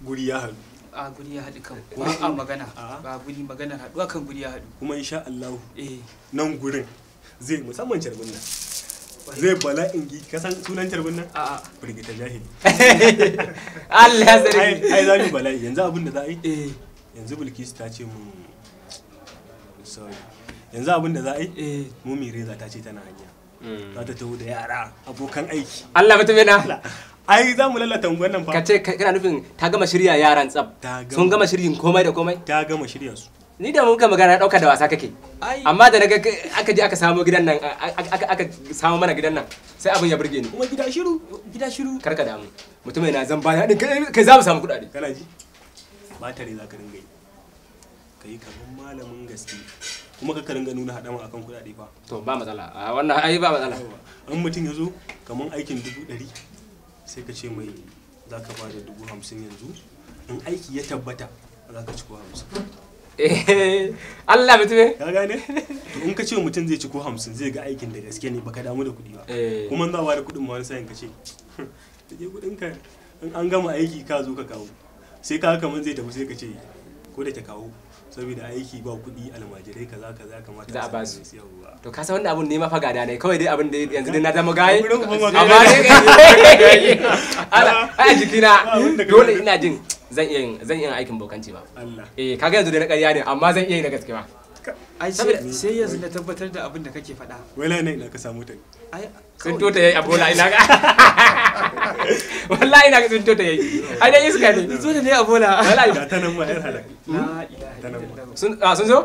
guri ya haɗu. A guri ya haɗu kan ba a magana ba guri magana haɗuwa kan guri ya haɗu kuma insha Allah nan gurin zai musamman carbin nan zai bala'in gi kasan sunan carbin nan firgita jahili Allah ya sani ai za mu bala'i yanzu abin da za a yi yanzu Bilkisu ta ce mun sorry yanzu abin da za a yi mu Mireza ta ce tana hanya za ta taho da yara abokan aiki Allah mutum yana ai za mu lalata wannan fa kace kana nufin ta gama shirya yaran tsab sun gama shiryin komai da komai ta gama shirya su ni da muka magana dauka da wasa kake amma da naga aka je aka samu gidan nan aka samu mana gidan nan sai abin ya burge ni kuma gida shiru karka damu mutum yana zan baya din kai za mu samu kudade kana ji ba tare za ka ringa yi kai kaman malamin gaske kuma ka ringa nuna hadama akan kudade fa to ba matsala a wannan ai ba matsala an mutum yazo kaman aikin 100 sai ka ce mai za ka ba da 50,000 yanzu in aiki ya tabbata za ka ci ko 50 Allah mutume ka gane to in ka ce mutum zai ci ko 50 zai ga aikin da gaske ne baka damu da kuɗi ba kuma za ba da kuɗin ma wani sayin ka ce da je kuɗin ka in an gama aiki ka zo ka kawo sai ka kaman zai tafi sai ka ce ko da ta kawo saboda aiki ba kuɗi almajirai kaza kamata za a ba su to ka san wannan abun ne ma fa gada ne kawai dai abin da yanzu dai na zama gaye amma dai a jikina dole ina jin zan iya aikin bokanci ba kaga yanzu dai na ƙarya ne amma zan iya yi na gaske ba ai sai yanzu na tabbatar da abin da kake faɗa wala ne ina ka samu ta ai sun tota yayi abola ina ga wallahi ina ga sun tota yayi ai dai iska ne sun tota ne abola wallahi ta nan ma yar halaka la ilaha illallah sun zo